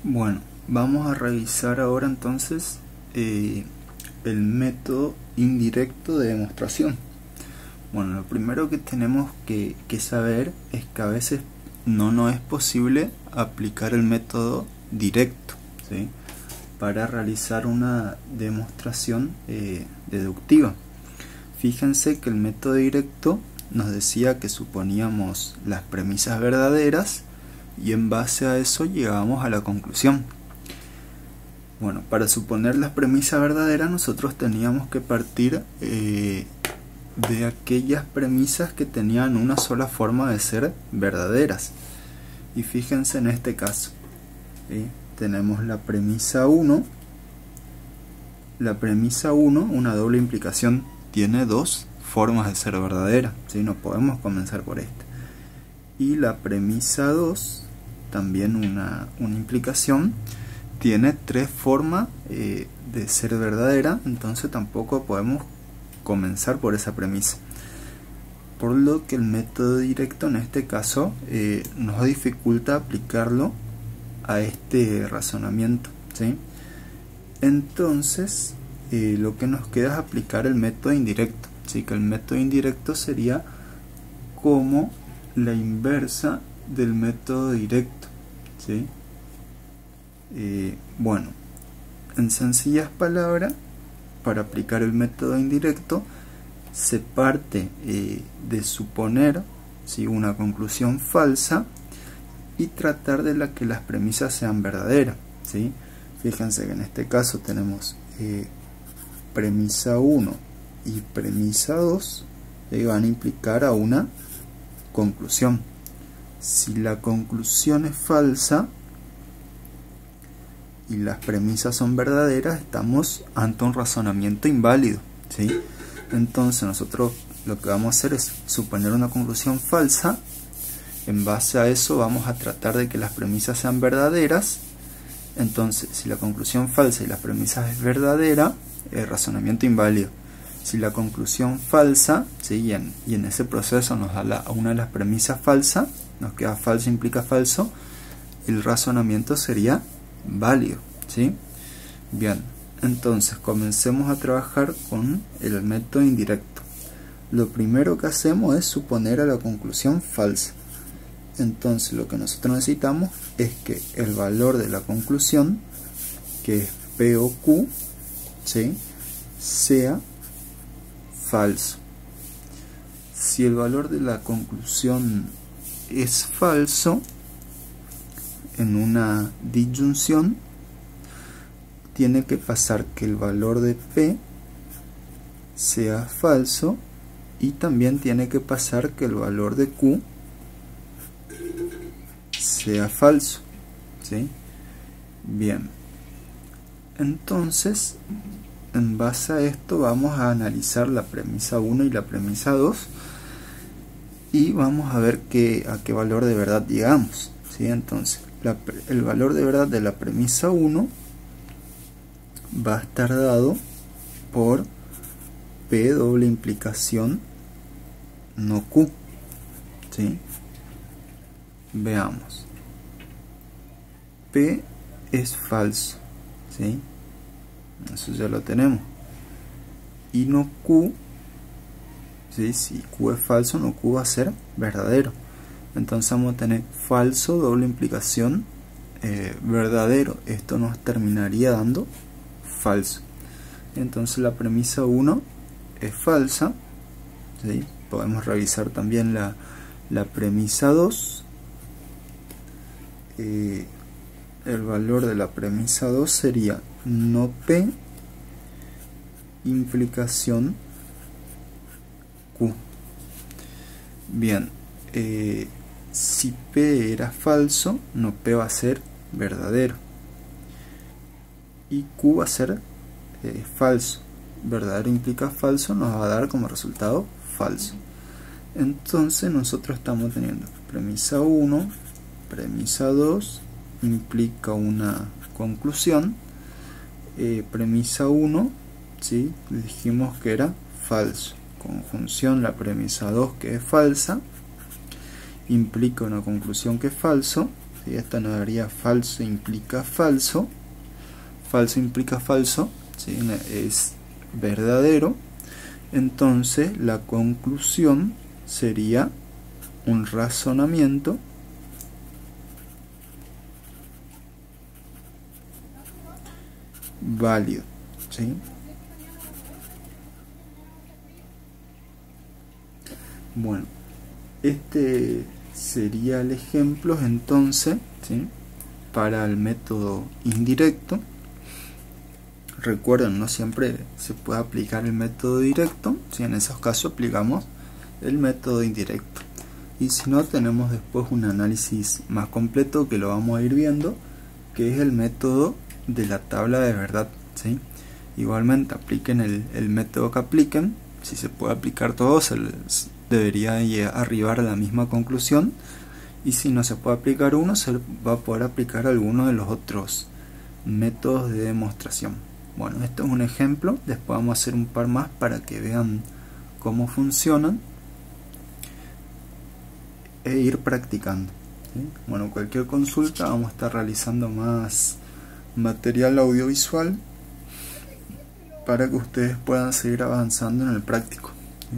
Bueno, vamos a revisar ahora entonces el método indirecto de demostración. Bueno, lo primero que tenemos que saber es que a veces no nos es posible aplicar el método directo, ¿sí?, para realizar una demostración deductiva. Fíjense que el método directo nos decía que suponíamos las premisas verdaderas y en base a eso llegábamos a la conclusión. Bueno, para suponer las premisas verdaderas nosotros teníamos que partir de aquellas premisas que tenían una sola forma de ser verdaderas. Y fíjense en este caso, ¿sí?, tenemos la premisa 1. La premisa 1, una doble implicación, tiene dos formas de ser verdadera, ¿sí? No podemos comenzar por esta. Y la premisa 2, también una implicación, tiene tres formas de ser verdadera, entonces tampoco podemos comenzar por esa premisa. Por lo que el método directo en este caso nos dificulta aplicarlo a este razonamiento, ¿sí? Entonces lo que nos queda es aplicar el método indirecto, ¿sí? Que el método indirecto sería como la inversa del método directo, ¿sí? Bueno, en sencillas palabras, para aplicar el método indirecto se parte de suponer, ¿sí?, una conclusión falsa y tratar de que las premisas sean verdaderas, ¿sí? Fíjense que en este caso tenemos premisa 1 y premisa 2 que van a implicar a una conclusión. Si la conclusión es falsa y las premisas son verdaderas, estamos ante un razonamiento inválido, ¿sí? Entonces nosotros lo que vamos a hacer es suponer una conclusión falsa. En base a eso vamos a tratar de que las premisas sean verdaderas. Entonces, si la conclusión falsa y las premisas es verdadera, el razonamiento inválido. Si la conclusión falsa, ¿sí?, y en ese proceso nos da una de las premisas falsa, nos queda falso implica falso, el razonamiento sería válido, ¿sí? Bien, entonces comencemos a trabajar con el método indirecto. Lo primero que hacemos es suponer a la conclusión falsa. Entonces lo que nosotros necesitamos es que el valor de la conclusión, que es P o Q, ¿sí?, sea falso. Si el valor de la conclusión es falso, en una disyunción tiene que pasar que el valor de P sea falso y también tiene que pasar que el valor de Q sea falso, ¿sí? Bien, entonces en base a esto vamos a analizar la premisa 1 y la premisa 2 y vamos a ver a qué valor de verdad llegamos, ¿sí? Entonces el valor de verdad de la premisa 1 va a estar dado por P doble implicación no Q, ¿sí? Veamos. P es falso, ¿sí? Eso ya lo tenemos. Y no Q, ¿sí? Si Q es falso, no Q va a ser verdadero. Entonces vamos a tener falso doble implicación verdadero. Esto nos terminaría dando falso. Entonces la premisa 1 es falsa, ¿sí? Podemos revisar también la premisa 2. El valor de la premisa 2 sería no P implicación Q. Bien, si P era falso, no P va a ser verdadero y Q va a ser falso. Verdadero implica falso, nos va a dar como resultado falso. Entonces nosotros estamos teniendo premisa 1, premisa 2 implica una conclusión. Premisa 1, ¿sí?, dijimos que era falso. Conjunción la premisa 2, que es falsa, implica una conclusión que es falso. ¿sí? Esta nos daría falso implica falso. Falso implica falso, ¿sí? Es verdadero. Entonces la conclusión sería un razonamiento válido, ¿sí? Bueno, este sería el ejemplo entonces, ¿sí? Para el método indirecto. Recuerden, no siempre se puede aplicar el método directo, ¿sí? En esos casos aplicamos el método indirecto. Y si no, tenemos después un análisis más completo que lo vamos a ir viendo, que es el método de la tabla de verdad, ¿sí? Igualmente apliquen el método que apliquen. Si se puede aplicar todo, se les debería arribar a la misma conclusión, y si no se puede aplicar uno, se va a poder aplicar alguno de los otros métodos de demostración. Bueno, esto es un ejemplo, después vamos a hacer un par más para que vean cómo funcionan e ir practicando, ¿sí? Bueno, cualquier consulta, vamos a estar realizando más material audiovisual para que ustedes puedan seguir avanzando en el práctico, ¿sí?